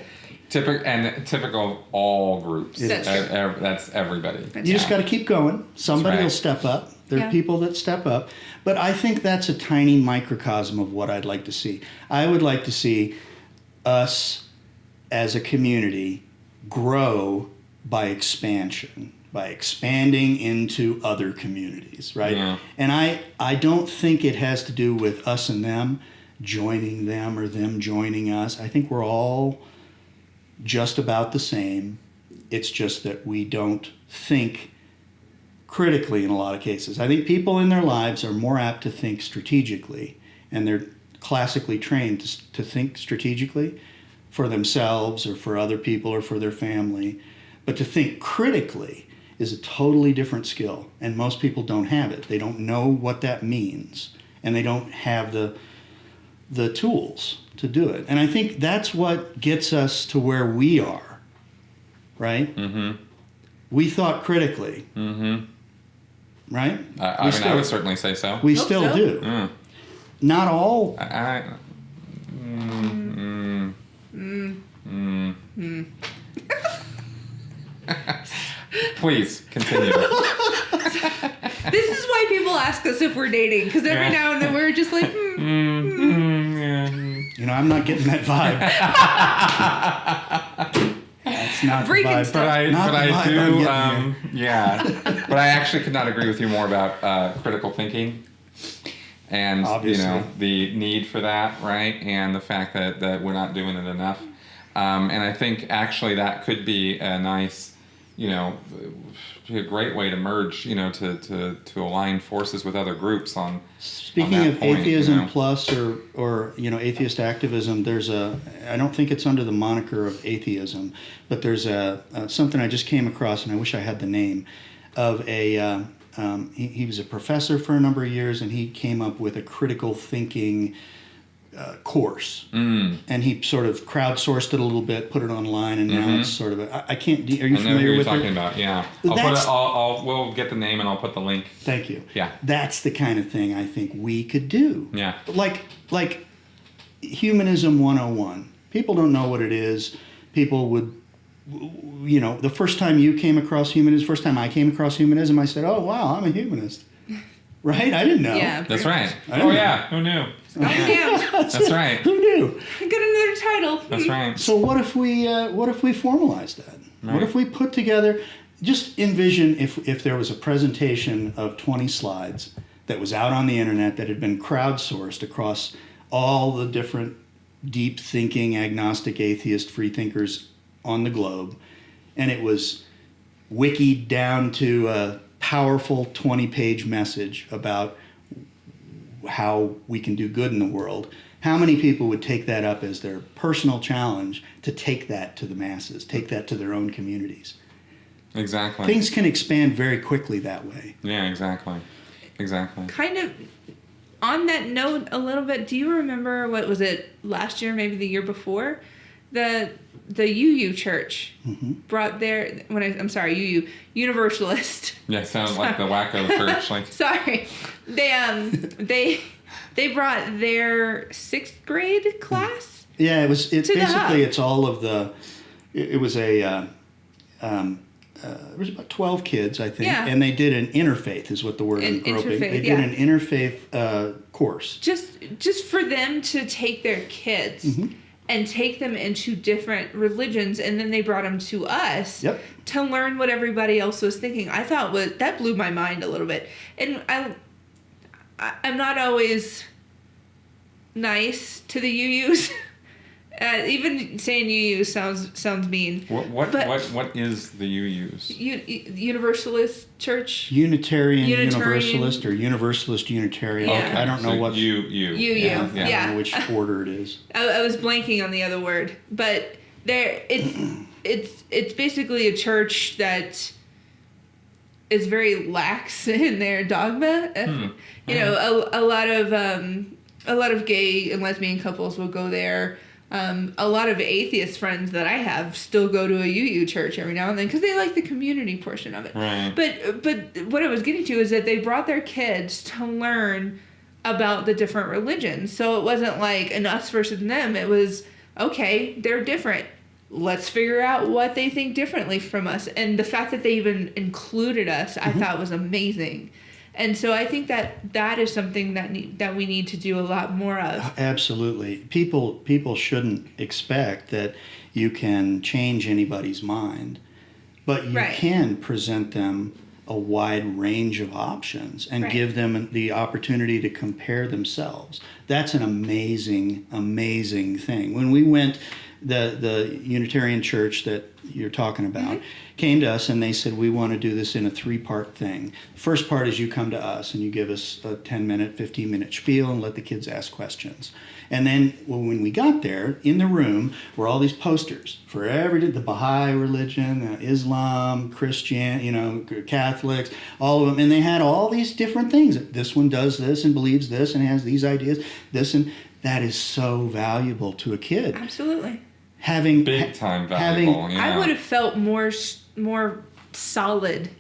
Typical of all groups. That's true. That's everybody. You just got to keep going. Somebody right. will step up. There are Yeah. people that step up. But I think that's a tiny microcosm of what I'd like to see. I would like to see us as a community grow by expansion, by expanding into other communities, right? Yeah. And I don't think it has to do with us and them joining them or them joining us. I think we're all just about the same. It's just that we don't think critically in a lot of cases. I think people in their lives are more apt to think strategically, and they're classically trained to think strategically for themselves or for other people or for their family. But to think critically is a totally different skill, and most people don't have it. They don't know what that means, and they don't have the tools to do it. And I think that's what gets us to where we are, right? Mm-hmm. We thought critically, Mm-hmm. right? I would certainly say so. We Hope still so. do. Mm. Not all. Please continue. This is why people ask us if we're dating, because every now and then we're just like, You know, I'm not getting that vibe. That's not the Breaking vibe. stuff. But I I'm do, getting yeah. But I actually could not agree with you more about critical thinking, and Obviously. you know the need for that, right? And the fact that we're not doing it enough. And I think actually that could be a nice, you know, a great way to merge, you know, to align forces with other groups on. Speaking on that of point, atheism you know. plus or you know atheist activism, there's I don't think it's under the moniker of atheism, but there's something I just came across, and I wish I had the name of a he was a professor for a number of years, and he came up with a critical thinking course, and he sort of crowdsourced it a little bit, put it online, and now it's sort of I can't. Are you I know who familiar you're with talking it? about. Yeah, That's- we'll get the name and I'll put the link. Thank you. Yeah. That's the kind of thing I think we could do. Yeah. Like humanism 101. People don't know what it is. People would, you know, the first time you came across humanism, first time I came across humanism, I said, oh, wow, I'm a humanist. Right? I didn't know. yeah. That's right. I don't know. Yeah, who knew? Oh, damn. That's right. Who knew? Get another title. That's right. So what if we formalize that? Right. What if we put together, just envision if there was a presentation of 20 slides that was out on the internet that had been crowdsourced across all the different deep thinking, agnostic, atheist, free thinkers on the globe, and it was wikied down to a powerful 20-page message about how we can do good in the world. How many people would take that up as their personal challenge to take that to the masses, take that to their own communities? Exactly. Things can expand very quickly that way. Yeah, exactly. Exactly. Kind of on that note a little bit, do you remember, what was it, last year, maybe the year before? The UU church brought their, Universalist. Yeah, sounds like the wacko church. Like, Sorry. They brought their 6th grade class. Yeah, it's To the hub. basically it's all of the. It was a. There was about 12 kids, I think, Yeah. and they did an interfaith, is what the word I'm groping. Interfaith, They did yeah. an interfaith course. Just for them to take their kids and take them into different religions, and then they brought them to us Yep. to learn what everybody else was thinking. I thought that blew my mind a little bit. And I'm not always nice to the UUs. Even saying UU sounds mean. what is the UUs? Universalist Church. Unitarian Unitarian. Universalist or Universalist Unitarian. Yeah. I don't know So what. UU. Yeah. I don't know which order it is. I was blanking on the other word, but it's basically a church that is very lax in their dogma. You know, a lot of gay and lesbian couples will go there. A lot of atheist friends that I have still go to a UU church every now and then because they like the community portion of it. Right. But what I was getting to is that they brought their kids to learn about the different religions. So it wasn't like an us versus them. It was, okay, they're different. Let's figure out what they think differently from us. And the fact that they even included us, I thought was amazing. And so I think that is something that we need to do a lot more of. Absolutely. People shouldn't expect that you can change anybody's mind, but you Right. can present them a wide range of options and Right. give them the opportunity to compare themselves. That's an amazing, amazing thing. When we went, the Unitarian church that you're talking about came to us and they said, we want to do this in a 3-part thing. First part is you come to us and you give us a 10-minute, 15-minute spiel and let the kids ask questions. And then when we got there, in the room were all these posters for the Baha'i religion, Islam, Christian, Catholics, all of them. And they had all these different things. This one does this and believes this and has these ideas, this, and that is so valuable to a kid. Absolutely. Big time valuable. I would have felt more solid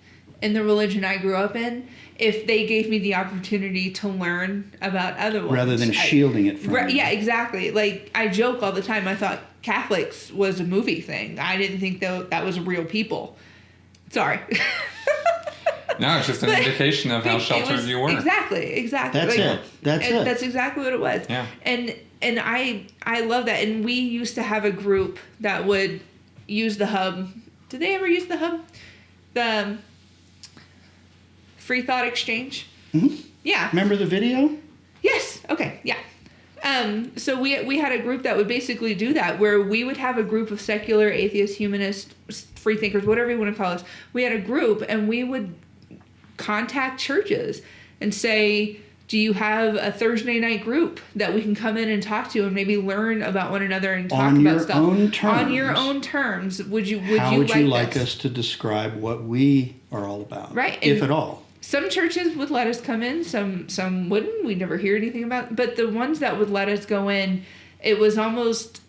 in the religion I grew up in if they gave me the opportunity to learn about other ones. Rather than shielding it from you. Yeah, exactly. Like, I joke all the time. I thought Catholics was a movie thing. I didn't think that was real people. Sorry. No, it's just an indication of how sheltered you were. Exactly. That's it. That's it. That's exactly what it was. Yeah. And I love that. And we used to have a group that would use the hub. Did they ever use the hub? The Free Thought Exchange? Mm-hmm. Yeah. Remember the video? Yes. Okay. Yeah. So we had a group that would basically do that, where we would have a group of secular, atheist, humanist, free thinkers, whatever you want to call us. We had a group, and we would contact churches and say, do you have a Thursday night group that we can come in and talk to and maybe learn about one another and talk about stuff on your own terms? Would you like us to describe what we are all about? Right. If at all. Some churches would let us come in, some wouldn't. We'd never hear anything about it. But the ones that would let us go in, it was almost,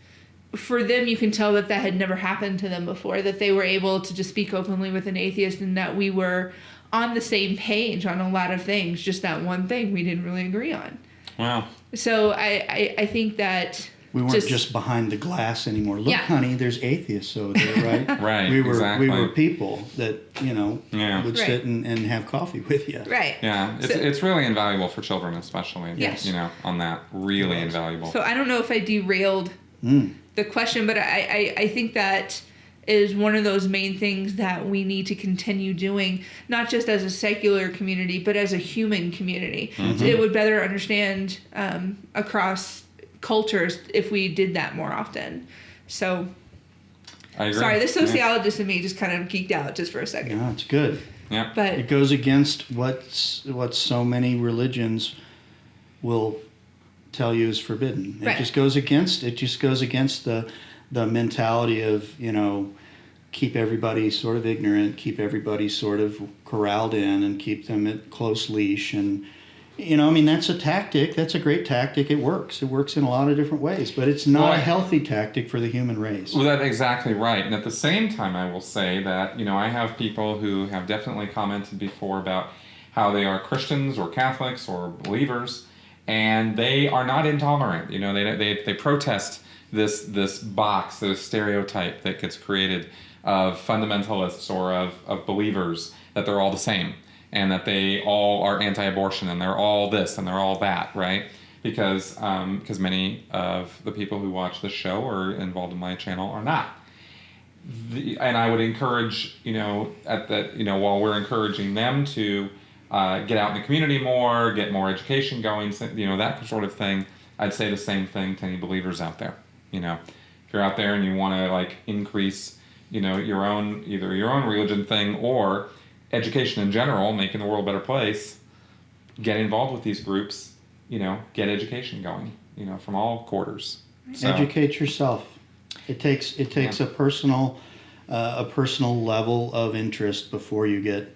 for them, you can tell that had never happened to them before, that they were able to just speak openly with an atheist, and that we were on the same page on a lot of things. Just that one thing we didn't really agree on. Wow. So I think that we weren't just behind the glass anymore. Look, honey, there's atheists over there, right? Right. We were people that would sit and have coffee with you. Right. Yeah. It's really invaluable for children, especially. Yes. On that, really invaluable. So I don't know if I derailed the question, but I think that is one of those main things that we need to continue doing, not just as a secular community, but as a human community. Mm-hmm. It would better understand across cultures if we did that more often. So, I agree. Sorry, the sociologist in me just kind of geeked out just for a second. No, it's good. Yeah. But it goes against what so many religions will tell you is forbidden. It just goes against the mentality of, keep everybody sort of ignorant, keep everybody sort of corralled in, and keep them at close leash. And that's a tactic. That's a great tactic. It works. It works in a lot of different ways, but it's not a healthy tactic for the human race. Well, that's exactly right. And at the same time, I will say that, I have people who have definitely commented before about how they are Christians or Catholics or believers, and they are not intolerant. They protest this box, this stereotype that gets created of fundamentalists or of believers, that they're all the same, and that they all are anti-abortion, and they're all this and they're all that, right? Because many of the people who watch the show or involved in my channel are not. And I would encourage, while we're encouraging them to get out in the community more, get more education going, that sort of thing, I'd say the same thing to any believers out there. If you're out there and you want to increase, your own religion thing or education in general, making the world a better place, get involved with these groups, get education going, from all quarters. So, educate yourself. It takes a personal level of interest before you get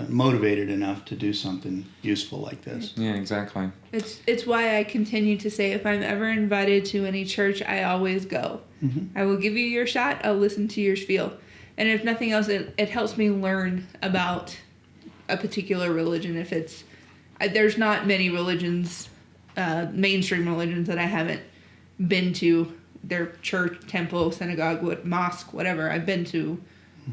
motivated enough to do something useful like this. Yeah, exactly. It's why I continue to say, if I'm ever invited to any church, I always go. Mm-hmm. I will give you your shot. I'll listen to your spiel. And if nothing else, it helps me learn about a particular religion. If there's not many religions, mainstream religions, that I haven't been to. Their church, temple, synagogue, mosque, whatever. I've been to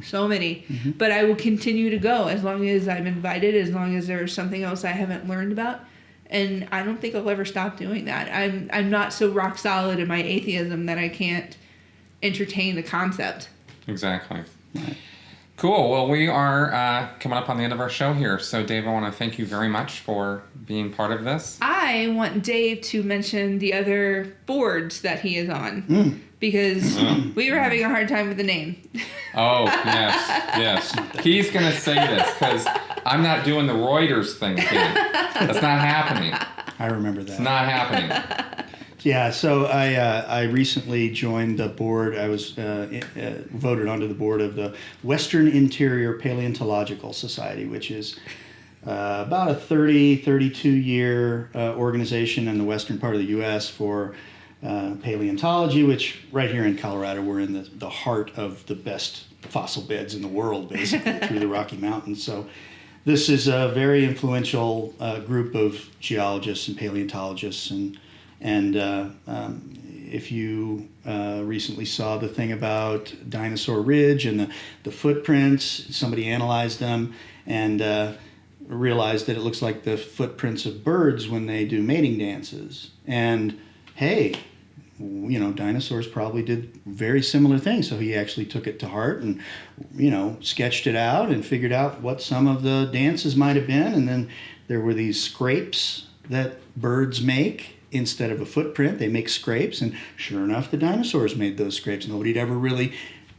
so many. Mm-hmm. But I will continue to go as long as I'm invited, as long as there's something else I haven't learned about. And I don't think I'll ever stop doing that. I'm not so rock solid in my atheism that I can't entertain the concept. Exactly. Cool. Well, we are coming up on the end of our show here. So, Dave, I want to thank you very much for being part of this. I want Dave to mention the other boards that he is on. Because we were having a hard time with the name. Oh, yes. He's going to say this because I'm not doing the Reuters thing again. That's not happening. I remember that. It's not happening. Yeah, so I recently joined the board. I was voted onto the board of the Western Interior Paleontological Society, which is about a 32-year organization in the western part of the U.S. for paleontology, which right here in Colorado, we're in the heart of the best fossil beds in the world, basically, through the Rocky Mountains. So this is a very influential group of geologists and paleontologists, and if you recently saw the thing about Dinosaur Ridge and the footprints, somebody analyzed them and realized that it looks like the footprints of birds when they do mating dances. And hey, you know, dinosaurs probably did very similar things. So he actually took it to heart and, you know, sketched it out and figured out what some of the dances might have been. And then there were these scrapes that birds make instead of a footprint. They make scrapes. And sure enough, the dinosaurs made those scrapes. Nobody'd ever really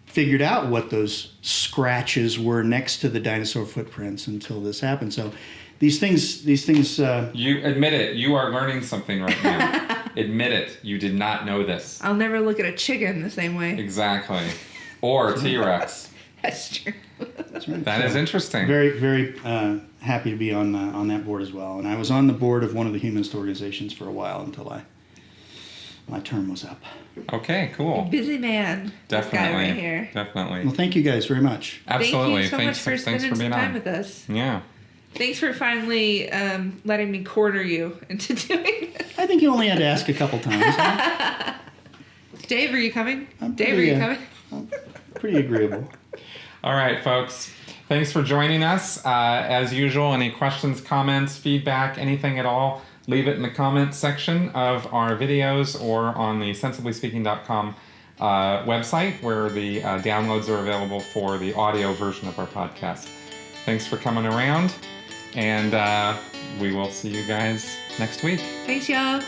figured out what those scratches were next to the dinosaur footprints until this happened. So these things. You admit it. You are learning something right now. Admit it. You did not know this. I'll never look at a chicken the same way. Exactly. Or T-Rex. That's true. That's right. That is interesting. Very, very happy to be on that board as well. And I was on the board of one of the humanist organizations for a while until my term was up. Okay, cool. Busy man. Definitely. This guy right here. Definitely. Well, thank you guys very much. Absolutely. Thank you so much for spending some time with us. Yeah. Thanks for finally letting me corner you into doing it. I think you only had to ask a couple times. Dave, are you coming? I'm Dave, are you coming? I'm pretty agreeable. All right, folks. Thanks for joining us. As usual, any questions, comments, feedback, anything at all, leave it in the comments section of our videos or on the sensiblyspeaking.com website where the downloads are available for the audio version of our podcast. Thanks for coming around, and we will see you guys next week. Thanks, y'all.